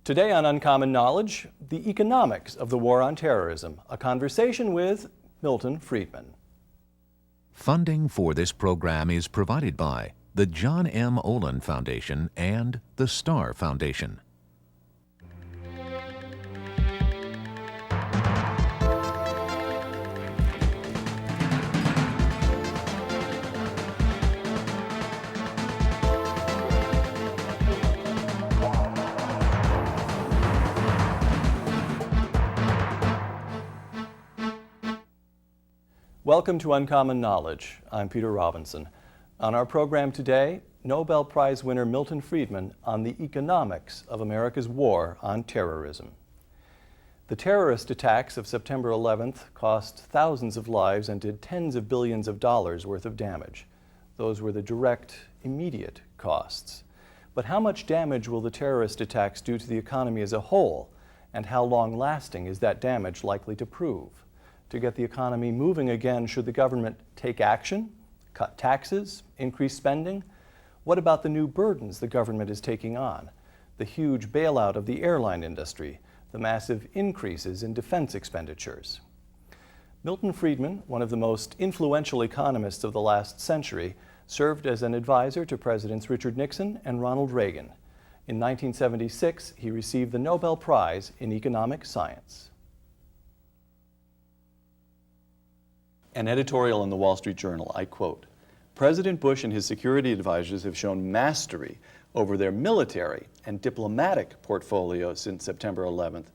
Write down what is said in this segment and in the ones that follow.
Today on Uncommon Knowledge, the economics of the war on terrorism, a conversation with Milton Friedman. Funding for this program is provided by the John M. OLIN Foundation and the STARR Foundation. Welcome to Uncommon Knowledge. I'm Peter Robinson. On our program today, Nobel Prize winner Milton Friedman on the economics of America's war on terrorism. The terrorist attacks of September 11th cost thousands of lives and did tens of billions of dollars worth of damage. Those were the direct, immediate costs. But how much damage will the terrorist attacks do to the economy as a whole, and how long-lasting is that damage likely to prove? To get the economy moving again, should the government take action, cut taxes, increase spending? What about the new burdens the government is taking on? The huge bailout of the airline industry, the massive increases in defense expenditures. Milton Friedman, one of the most influential economists of the last century, served as an advisor to Presidents Richard Nixon and Ronald Reagan. In 1976, he received the Nobel Prize in Economic Science. An editorial in the Wall Street Journal, I quote, "President Bush and his security advisors have shown mastery over their military and diplomatic portfolios since September 11th.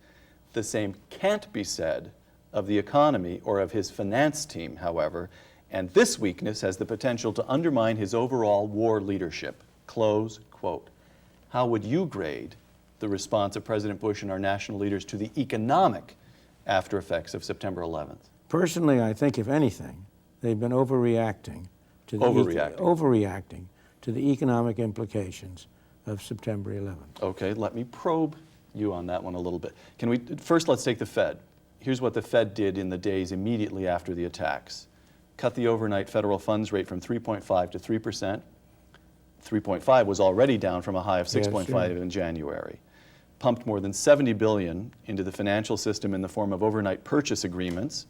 The same can't be said of the economy or of his finance team, however, and this weakness has the potential to undermine his overall war leadership." Close quote. How would you grade the response of President Bush and our national leaders to the economic after effects of September 11th? Personally, I think, if anything, they've been overreacting to the economic implications of September 11th. Okay, let me probe you on that one a little bit. First, let's take the Fed. Here's what the Fed did in the days immediately after the attacks. Cut the overnight federal funds rate from 3.5 to 3%. 3.5 was already down from a high of 6.5 in January. Pumped more than $70 billion into the financial system in the form of overnight purchase agreements,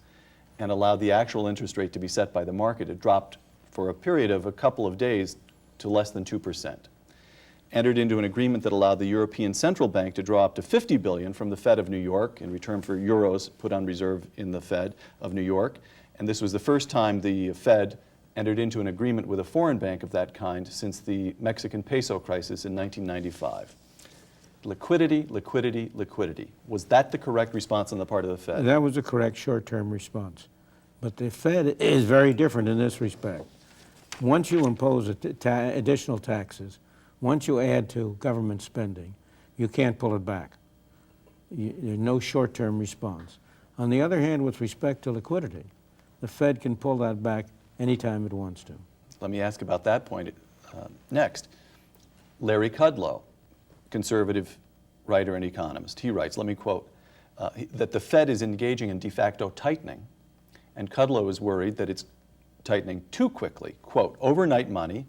and allowed the actual interest rate to be set by the market. It dropped for a period of a couple of days to less than 2%. Entered into an agreement that allowed the European Central Bank to draw up to $50 billion from the Fed of New York in return for euros put on reserve in the Fed of New York. And this was the first time the Fed entered into an agreement with a foreign bank of that kind since the Mexican peso crisis in 1995. Liquidity, liquidity, liquidity. Was that the correct response on the part of the Fed? That was the correct short-term response. But the Fed is very different in this respect. Once you impose additional taxes, once you add to government spending, you can't pull it back. There's no short-term response. On the other hand, with respect to liquidity, the Fed can pull that back anytime it wants to. Let me ask about that point next. Larry Kudlow, conservative writer and economist, he writes, let me quote, that the Fed is engaging in de facto tightening, and Kudlow is worried that it's tightening too quickly. Quote, overnight money,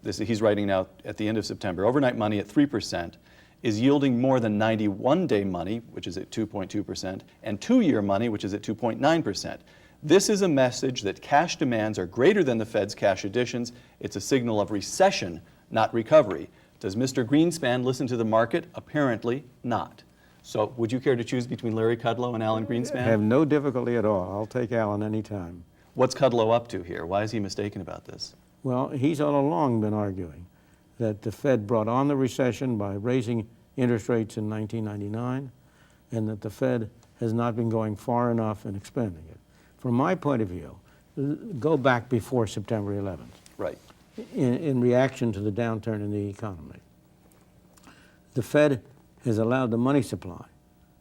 he's writing now at the end of September, overnight money at 3% is yielding more than 91-day money, which is at 2.2%, and 2-year money, which is at 2.9%. This is a message that cash demands are greater than the Fed's cash additions. It's a signal of recession, not recovery. Does Mr. Greenspan listen to the market? Apparently not. So would you care to choose between Larry Kudlow and Alan Greenspan? I have no difficulty at all. I'll take Alan any time. What's Kudlow up to here? Why is he mistaken about this? Well, he's all along been arguing that the Fed brought on the recession by raising interest rates in 1999, and that the Fed has not been going far enough in expanding it. From my point of view, go back before September 11th. Right. In reaction to the downturn in the economy. The Fed has allowed the money supply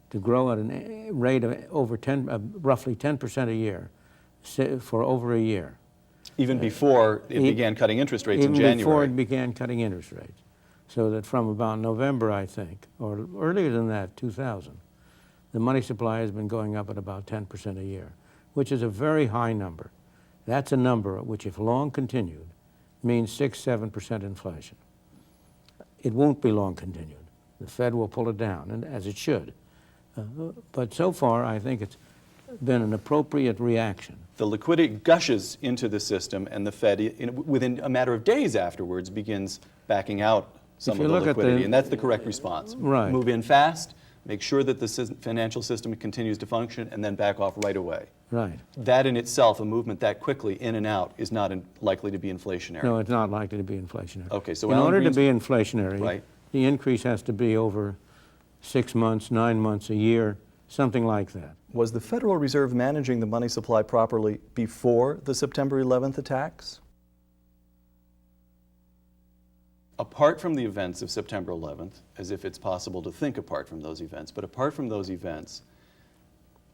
to grow at a rate of roughly 10% a year for over a year. Even before it began cutting interest rates in January. Even before it began cutting interest rates. So that from about November, I think, or earlier than that, 2000, the money supply has been going up at about 10% a year, which is a very high number. That's a number which, if long continued, means 6–7% inflation. It won't be long continued. the Fed will pull it down, and as it should. But so far, I think it's been an appropriate reaction. The liquidity gushes into the system, and the Fed, within a matter of days afterwards, begins backing out some of the liquidity, and that's the correct response. Right. Move in fast, make sure that the financial system continues to function, and then back off right away. Right. That in itself, a movement that quickly in and out, is not likely to be inflationary. No, it's not likely to be inflationary. Okay, so in Alan order to Green's- be inflationary, Right. the increase has to be over 6 months, 9 months, a year, something like that. Was the Federal Reserve managing the money supply properly before the September 11th attacks? Apart from the events of September 11th, as if it's possible to think apart from those events, but apart from those events,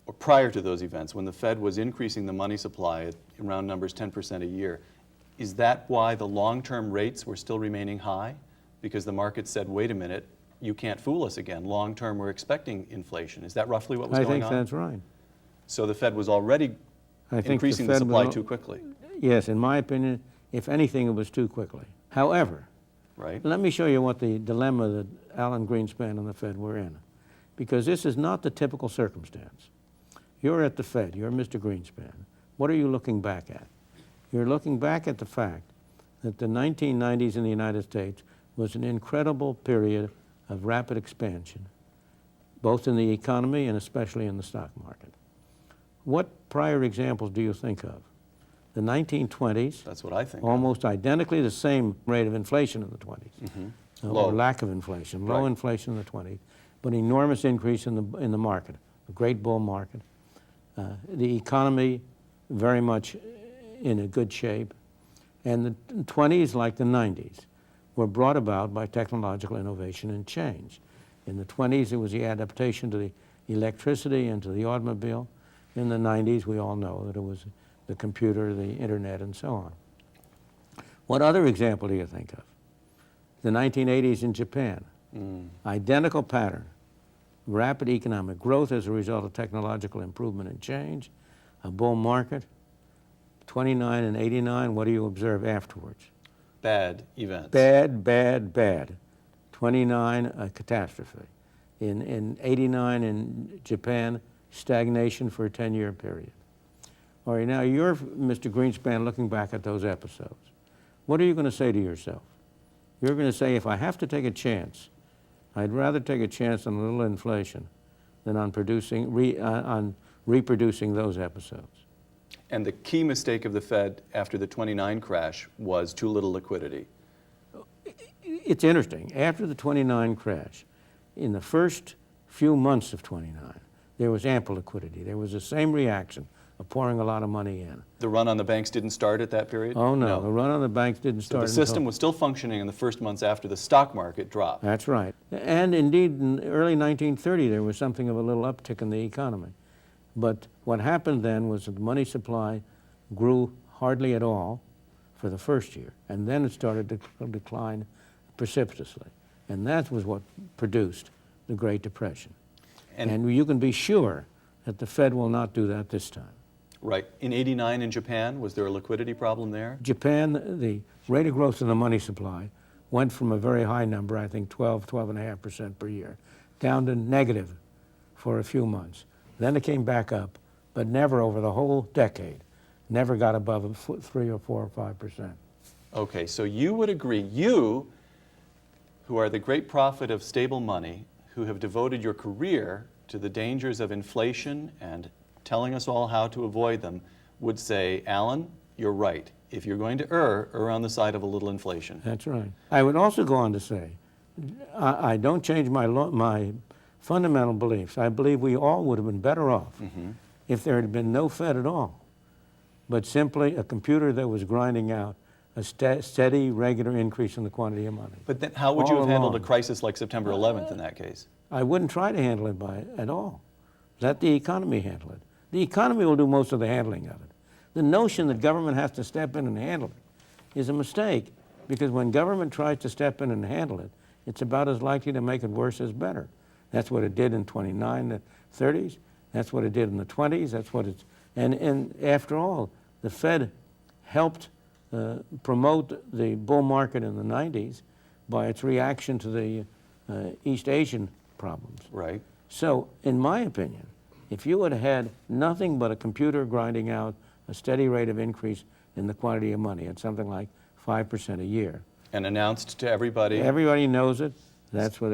or prior to those events, when the Fed was increasing the money supply at around numbers 10% a year, is that why the long-term rates were still remaining high? Because the market said, wait a minute, you can't fool us again. Long-term, we're expecting inflation. Is that roughly what was going on? I think that's right. So the Fed was already increasing the supply too quickly. Yes, in my opinion, if anything, it was too quickly. However, Right. let me show you what the dilemma that Alan Greenspan and the Fed were in, because this is not the typical circumstance. You're at the Fed, you're Mr. Greenspan. What are you looking back at? You're looking back at the fact that the 1990s in the United States was an incredible period of rapid expansion, both in the economy and especially in the stock market. What prior examples do you think of? The 1920s, That's what I think. almost identically the same rate of inflation in the 20s, Low. or lack of inflation, low Right. inflation in the 20s, but enormous increase in the market, a great bull market. The economy very much in a good shape, and the 20s, like the 90s, were brought about by technological innovation and change. In the 20s, it was the adaptation to the electricity and to the automobile. In the 90s, we all know that it was the computer, the internet, and so on. What other example do you think of? The 1980s in Japan. Identical pattern. Rapid economic growth as a result of technological improvement and change. A bull market. 29 and 89, what do you observe afterwards? Bad events. Bad, bad, bad. 29, a catastrophe. In 89 in Japan, stagnation for a 10-year period. All right, now you're, Mr. Greenspan, looking back at those episodes. What are you going to say to yourself? You're going to say, if I have to take a chance, I'd rather take a chance on a little inflation than on reproducing those episodes. And the key mistake of the Fed after the 29 crash was too little liquidity. It's interesting. After the 29 crash, in the first few months of 29, there was ample liquidity. There was the same reaction of pouring a lot of money in. The run on the banks didn't start at that period? Oh, no. The run on the banks didn't So start the system was still functioning in the first months after the stock market dropped. That's right. And indeed, in early 1930, there was something of a little uptick in the economy. But what happened then was that the money supply grew hardly at all for the first year, and then it started to decline precipitously. And that was what produced the Great Depression. And you can be sure that the Fed will not do that this time. Right. In 89 in Japan, was there a liquidity problem there? Japan, the rate of growth in the money supply went from a very high number, I think 12.5% per year, down to negative for a few months. Then it came back up, but never over the whole decade, never got above 3 or 4 or 5%. Okay, so you would agree, you, who are the great prophet of stable money, who have devoted your career to the dangers of inflation and telling us all how to avoid them, would say, Alan, you're right. If you're going to err on the side of a little inflation. That's right. I would also go on to say, I don't change my fundamental beliefs. I believe we all would have been better off if there had been no Fed at all, but simply a computer that was grinding out a steady, regular increase in the quantity of money. But then how would you have handled a along. crisis like September 11th in that case? I wouldn't try to handle it at all. Let the economy handle it. The economy will do most of the handling of it. The notion that government has to step in and handle it is a mistake, because when government tries to step in and handle it, it's about as likely to make it worse as better. That's what it did in 29, the 30s. That's what it did in the 20s. That's what it's, and after all, the Fed helped promote the bull market in the 90s by its reaction to the East Asian problems. Right. So, in my opinion, if you had had nothing but a computer grinding out a steady rate of increase in the quantity of money at something like 5% a year. And announced to everybody. Everybody knows it. That's what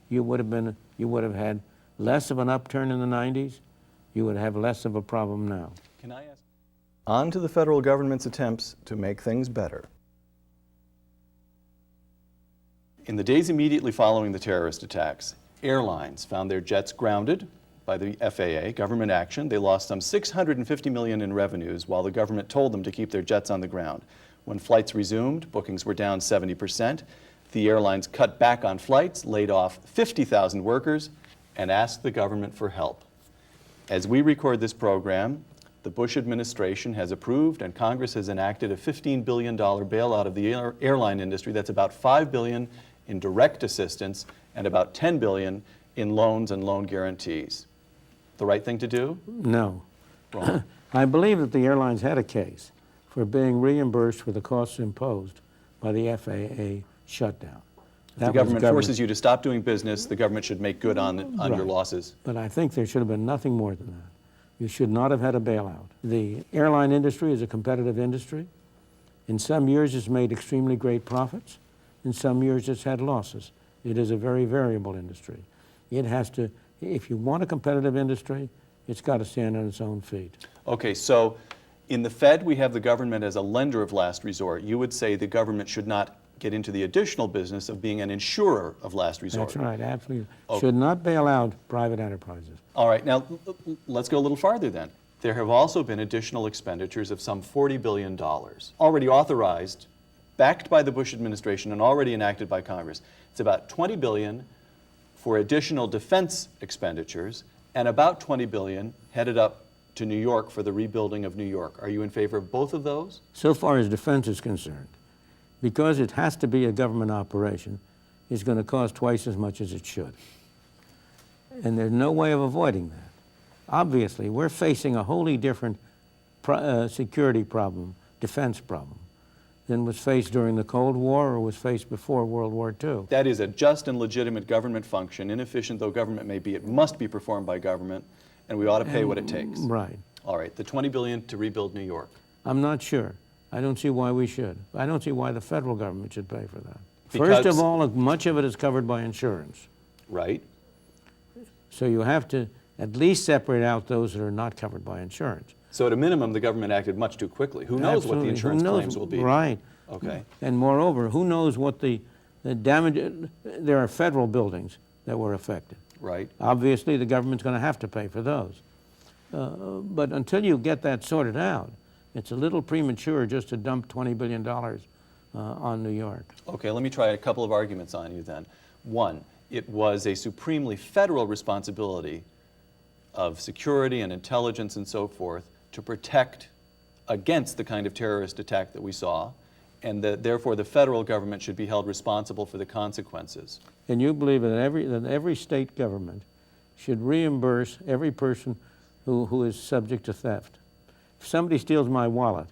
you would have had less of an upturn in the 90s. You would have less of a problem now. Can I ask? On to the federal government's attempts to make things better. In the days immediately following the terrorist attacks, airlines found their jets grounded by the FAA, government action. They lost some $650 million in revenues while the government told them to keep their jets on the ground. When flights resumed, bookings were down 70%. The airlines cut back on flights, laid off 50,000 workers, and asked the government for help. As we record this program, the Bush administration has approved and Congress has enacted a $15 billion bailout of the airline industry. That's about $5 billion in direct assistance and about $10 billion in loans and loan guarantees. The right thing to do? No. Wrong. I believe that the airlines had a case for being reimbursed for the costs imposed by the FAA shutdown. If the government forces you to stop doing business, the government should make good on your losses. But I think there should have been nothing more than that. You should not have had a bailout. The airline industry is a competitive industry. In some years it's made extremely great profits. In some years it's had losses. It is a very variable industry. It has to, if you want a competitive industry, it's got to stand on its own feet. Okay, so in the Fed we have the government as a lender of last resort. You would say the government should not get into the additional business of being an insurer of last resort. That's right, absolutely. Okay. Should not bail out private enterprises. All right, now let's go a little farther then. There have also been additional expenditures of some $40 billion, already authorized, backed by the Bush administration and already enacted by Congress. It's about $20 billion for additional defense expenditures and about $20 billion headed up to New York for the rebuilding of New York. Are you in favor of both of those? So far as defense is concerned, because it has to be a government operation, it's going to cost twice as much as it should. And there's no way of avoiding that. Obviously, we're facing a wholly different security problem, defense problem, than was faced during the Cold War or was faced before World War II. That is a just and legitimate government function. Inefficient though government may be, it must be performed by government, and we ought to pay what it takes. Right. All right, the $20 billion to rebuild New York. I'm not sure. I don't see why we should. I don't see why the federal government should pay for that. Because, first of all, much of it is covered by insurance. Right. So you have to at least separate out those that are not covered by insurance. So at a minimum, the government acted much too quickly. Who knows what the insurance claims will be? Right. Okay. And moreover, who knows what the damage, there are federal buildings that were affected. Right. Obviously, the government's going to have to pay for those. But until you get that sorted out, it's a little premature just to dump $20 billion on New York. Okay, let me try a couple of arguments on you then. One, it was a supremely federal responsibility of security and intelligence and so forth to protect against the kind of terrorist attack that we saw, and that therefore the federal government should be held responsible for the consequences. And you believe that every state government should reimburse every person who is subject to theft. If somebody steals my wallet,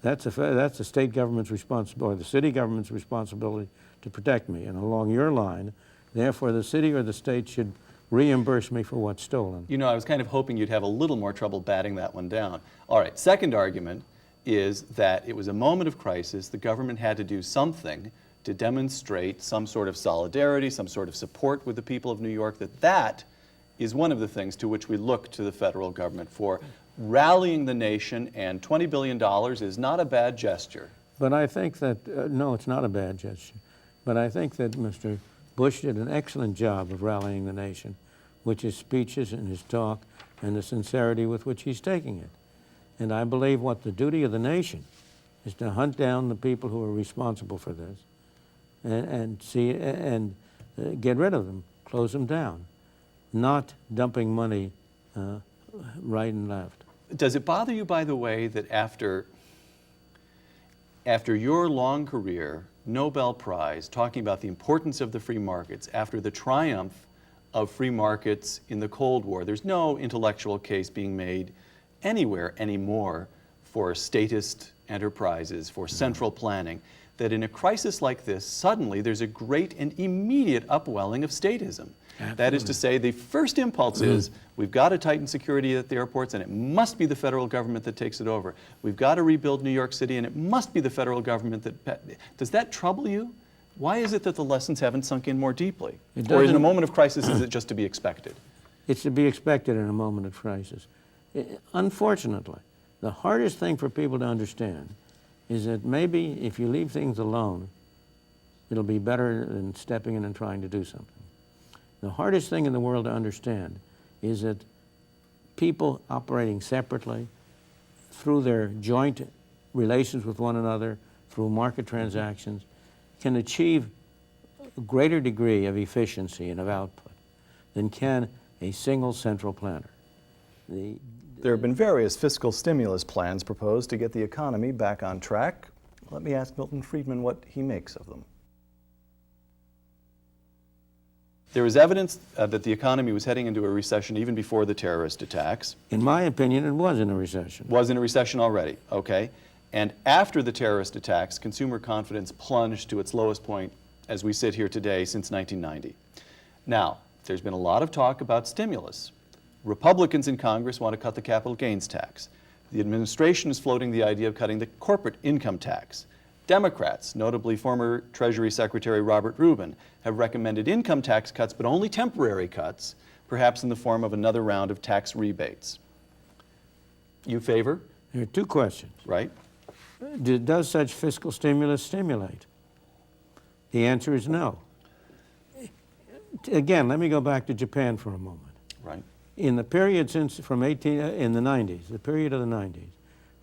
that's the state government's responsibility, the city government's responsibility to protect me. And along your line, therefore the city or the state should reimburse me for what's stolen. You know, I was kind of hoping you'd have a little more trouble batting that one down. All right, second argument is that it was a moment of crisis. The government had to do something to demonstrate some sort of solidarity, some sort of support with the people of New York, that is one of the things to which we look to the federal government for rallying the nation, and $20 billion is not a bad gesture. But I think that, no, it's not a bad gesture. But I think that Mr. Bush did an excellent job of rallying the nation, which his speeches and his talk and the sincerity with which he's taking it. And I believe what the duty of the nation is to hunt down the people who are responsible for this and get rid of them, close them down, not dumping money right and left. Does it bother you, by the way, that after your long career, Nobel Prize, talking about the importance of the free markets, after the triumph of free markets in the Cold War, there's no intellectual case being made anywhere anymore for statist enterprises, for central planning, that in a crisis like this, suddenly there's a great and immediate upwelling of statism. Absolutely. That is to say, the first impulse is, we've got to tighten security at the airports, and it must be the federal government that takes it over. We've got to rebuild New York City, and it must be the federal government that... Does that trouble you? Why is it that the lessons haven't sunk in more deeply? Or in a moment of crisis, is it just to be expected? It's to be expected in a moment of crisis. Unfortunately, the hardest thing for people to understand is that maybe if you leave things alone, it'll be better than stepping in and trying to do something. The hardest thing in the world to understand is that people operating separately, through their joint relations with one another, through market transactions, can achieve a greater degree of efficiency and of output than can a single central planner. There have been various fiscal stimulus plans proposed to get the economy back on track. Let me ask Milton Friedman what he makes of them. There was evidence that the economy was heading into a recession even before the terrorist attacks. In my opinion, it was in a recession. Was in a recession already, okay. And after the terrorist attacks, consumer confidence plunged to its lowest point as we sit here today since 1990. Now, there's been a lot of talk about stimulus. Republicans in Congress want to cut the capital gains tax. The administration is floating the idea of cutting the corporate income tax. Democrats, notably former Treasury Secretary Robert Rubin, have recommended income tax cuts, but only temporary cuts, perhaps in the form of another round of tax rebates. You favor? There are two questions. Right? Does such fiscal stimulus stimulate? The answer is no. Again, let me go back to Japan for a moment. Right. In the period since, in the 90s, the period of the 90s,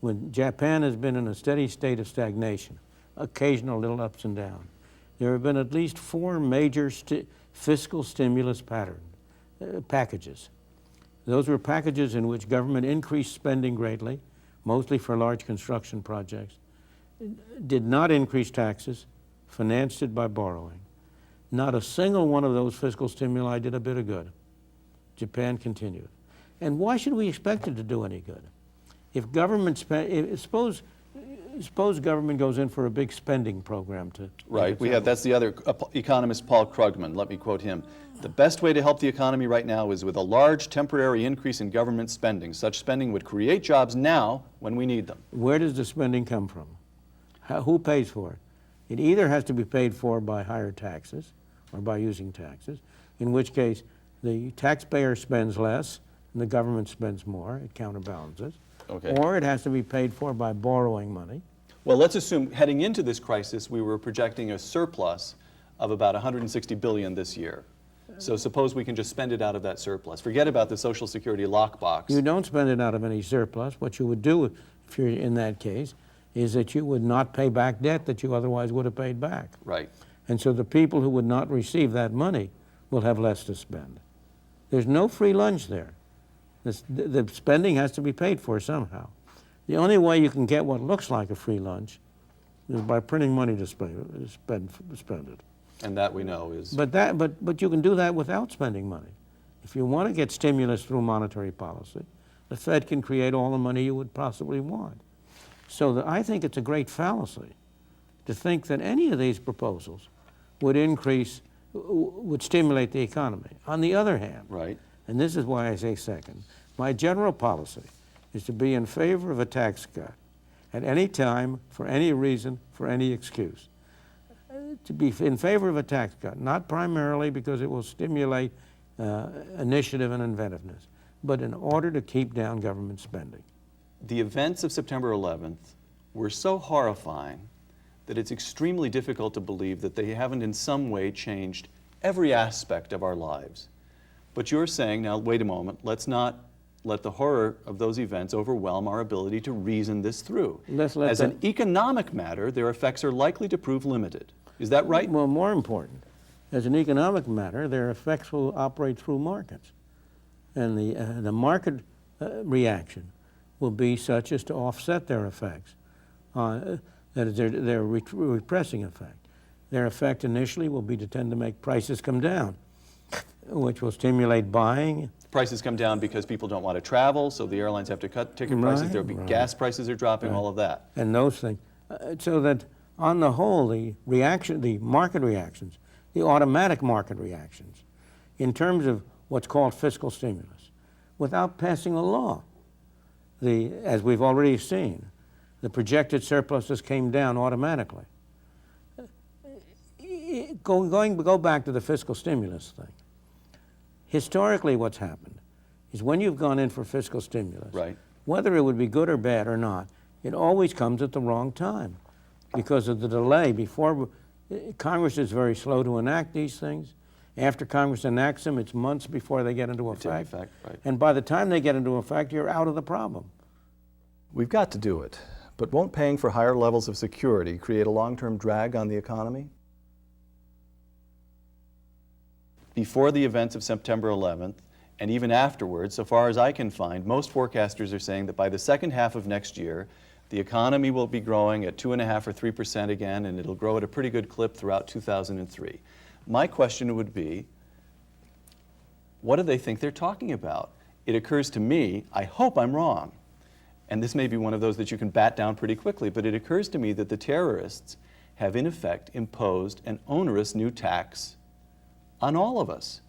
when Japan has been in a steady state of stagnation, occasional little ups and downs, there have been at least 4 major fiscal stimulus packages. Those were packages in which government increased spending greatly, mostly for large construction projects, did not increase taxes, financed it by borrowing. Not a single one of those fiscal stimuli did a bit of good. Japan continued. And why should we expect it to do any good? If government suppose government goes in for a big spending program to... Right, that's the other economist, Paul Krugman. Let me quote him. The best way to help the economy right now is with a large temporary increase in government spending. Such spending would create jobs now when we need them. Where does the spending come from? Who pays for it? It either has to be paid for by higher taxes or by using taxes, in which case the taxpayer spends less and the government spends more. It counterbalances. Okay. Or it has to be paid for by borrowing money. Well, let's assume heading into this crisis, we were projecting a surplus of about $160 billion this year. So suppose we can just spend it out of that surplus. Forget about the Social Security lockbox. You don't spend it out of any surplus. What you would do if you're in that case is that you would not pay back debt that you otherwise would have paid back. Right. And so the people who would not receive that money will have less to spend. There's no free lunch there. The spending has to be paid for somehow. The only way you can get what looks like a free lunch is by printing money to spend it. And that we know is... But you can do that without spending money. If you want to get stimulus through monetary policy, the Fed can create all the money you would possibly want. So I think it's a great fallacy to think that any of these proposals would stimulate the economy. On the other hand, right. And this is why I say second, my general policy is to be in favor of a tax cut at any time, for any reason, for any excuse. To be in favor of a tax cut, not primarily because it will stimulate initiative and inventiveness, but in order to keep down government spending. The events of September 11th were so horrifying that it's extremely difficult to believe that they haven't in some way changed every aspect of our lives. But you're saying, now wait a moment, let's not let the horror of those events overwhelm our ability to reason this through. As an economic matter, their effects are likely to prove limited. Is that right? Well, more important, as an economic matter, their effects will operate through markets. And the market reaction will be such as to offset their effects, that is their repressing effect. Their effect initially will be to tend to make prices come down, which will stimulate buying. Prices come down because people don't want to travel, so the airlines have to cut ticket prices. There'll be gas prices are dropping, all of that. And those things. So that On the whole, the market reactions, the automatic market reactions, in terms of what's called fiscal stimulus, without passing a law, as we've already seen, the projected surpluses came down automatically. Go back to the fiscal stimulus thing. Historically, what's happened is when you've gone in for fiscal stimulus, Right. whether it would be good or bad or not, it always comes at the wrong time because of the delay. Congress is very slow to enact these things. After Congress enacts them, it's months before they get into effect. Right. And by the time they get into effect, you're out of the problem. We've got to do it, but won't paying for higher levels of security create a long-term drag on the economy? Before the events of September 11th, and even afterwards, so far as I can find, most forecasters are saying that by the second half of next year, the economy will be growing at 2.5% or 3% again, and it'll grow at a pretty good clip throughout 2003. My question would be, what do they think they're talking about? It occurs to me, I hope I'm wrong, and this may be one of those that you can bat down pretty quickly, but it occurs to me that the terrorists have in effect imposed an onerous new tax on all of us.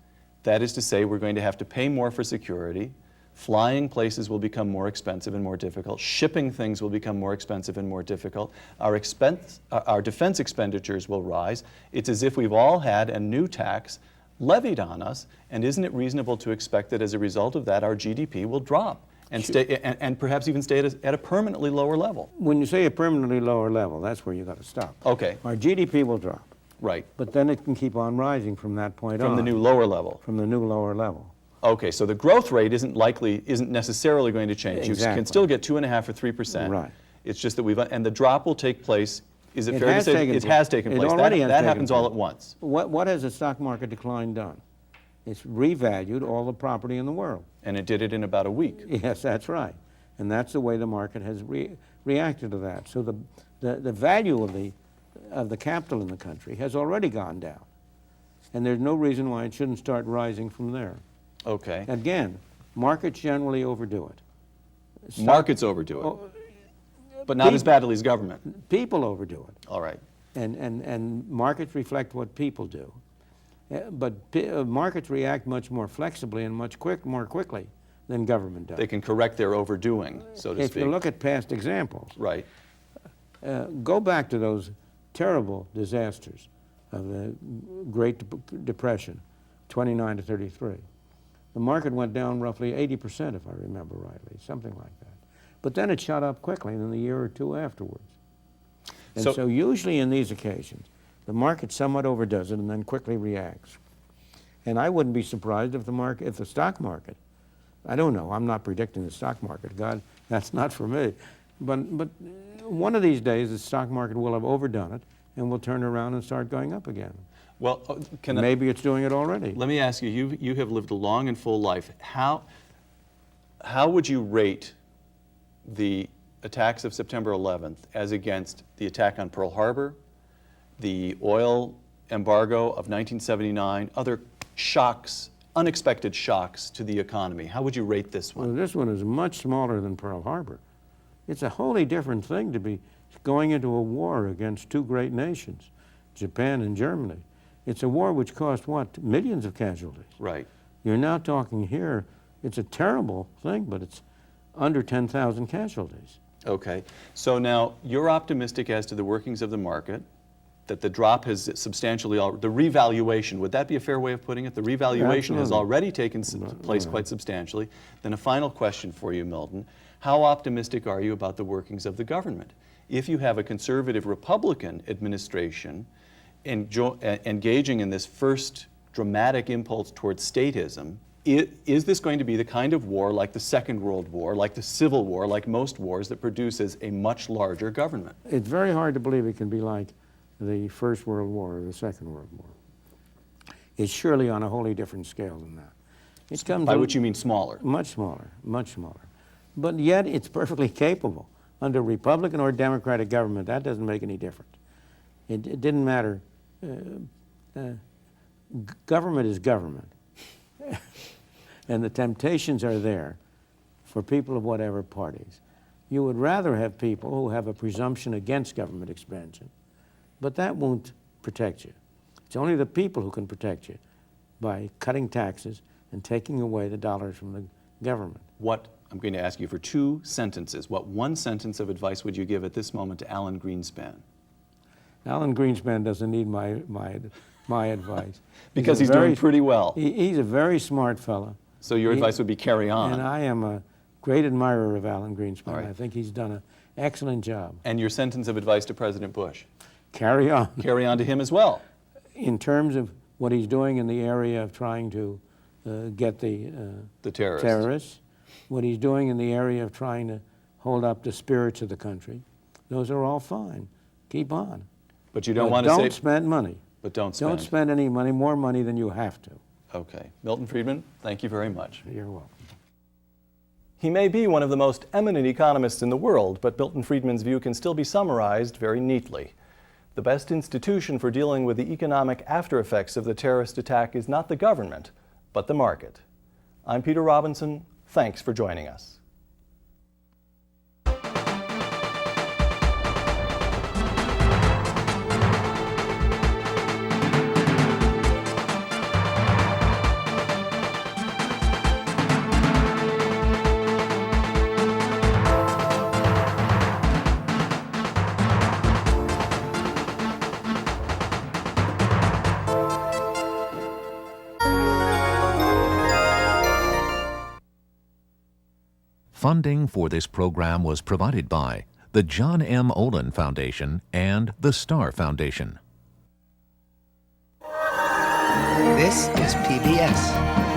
That is to say, we're going to have to pay more for security, flying places will become more expensive and more difficult, shipping things will become more expensive and more difficult, our defense expenditures will rise. It's as if we've all had a new tax levied on us, and isn't it reasonable to expect that as a result of that our GDP will drop and, and perhaps even stay at a permanently lower level? When you say a permanently lower level, that's where you got to stop. Okay. Our GDP will drop. Right. But then it can keep on rising from that point on. From the new lower level. From the new lower level. Okay, so the growth rate isn't necessarily going to change. Exactly. You can still get 2.5% or 3%. Right. It's just that and the drop will take place. Is it It fair to has say taken it has taken place? That happens all at once. What has the stock market decline done? It's revalued all the property in the world. And it did it in about a week. Yes, that's right. And that's the way the market has reacted to that. So the value of the capital in the country has already gone down. And there's no reason why it shouldn't start rising from there. Okay. Again, markets generally overdo it. Markets overdo it. But not as badly as government. People overdo it. All right. And markets reflect what people do. But markets react much more flexibly and more quickly than government does. They can correct their overdoing, so to speak. If you look at past examples, right. Go back to those terrible disasters of the Great Depression, 29 to 33. The market went down roughly 80%, if I remember rightly, something like that. But then it shot up quickly in the year or two afterwards. And so usually in these occasions, the market somewhat overdoes it and then quickly reacts. And I wouldn't be surprised if the stock market, I don't know, I'm not predicting the stock market, God, that's not for me. But one of these days the stock market will have overdone it and will turn around and start going up again. Well, maybe it's doing it already. Let me ask you, you have lived a long and full life. How would you rate the attacks of September 11th as against the attack on Pearl Harbor, the oil embargo of 1979, other shocks, unexpected shocks to the economy? How would you rate this one? Well, this one is much smaller than Pearl Harbor. It's a wholly different thing to be going into a war against two great nations, Japan and Germany. It's a war which cost, what, millions of casualties. Right. You're now talking here, it's a terrible thing, but it's under 10,000 casualties. Okay. So now you're optimistic as to the workings of the market, that the drop has substantially, the revaluation, would that be a fair way of putting it? The revaluation has already taken place quite substantially. Then a final question for you, Milton. How optimistic are you about the workings of the government? If you have a conservative Republican administration engaging in this first dramatic impulse towards statism, is this going to be the kind of war like the Second World War, like the Civil War, like most wars that produces a much larger government? It's very hard to believe it can be like the First World War or the Second World War. It's surely on a wholly different scale than that. It comes by which you mean smaller? Much smaller, much smaller. But yet it's perfectly capable. Under Republican or Democratic government, that doesn't make any difference. It didn't matter. Government is government. And the temptations are there for people of whatever parties. You would rather have people who have a presumption against government expansion But that won't protect you. It's only the people who can protect you by cutting taxes and taking away the dollars from the government. I'm going to ask you for 2 sentences. What one sentence of advice would you give at this moment to Alan Greenspan? Alan Greenspan doesn't need my advice. Because he's doing pretty well. He's a very smart fellow. So your advice would be carry on. And I am a great admirer of Alan Greenspan. All right. I think he's done an excellent job. And your sentence of advice to President Bush? Carry on. Carry on to him as well. In terms of what he's doing in the area of trying to get the terrorists, what he's doing in the area of trying to hold up the spirits of the country, those are all fine. Keep on. But you don't want to say... Don't spend money. But don't spend. Don't spend any money, more money than you have to. Okay. Milton Friedman, thank you very much. You're welcome. He may be one of the most eminent economists in the world, but Milton Friedman's view can still be summarized very neatly. The best institution for dealing with the economic after effects of the terrorist attack is not the government, but the market. I'm Peter Robinson. Thanks for joining us. Funding for this program was provided by the John M. Olin Foundation and the STARR Foundation. This is PBS.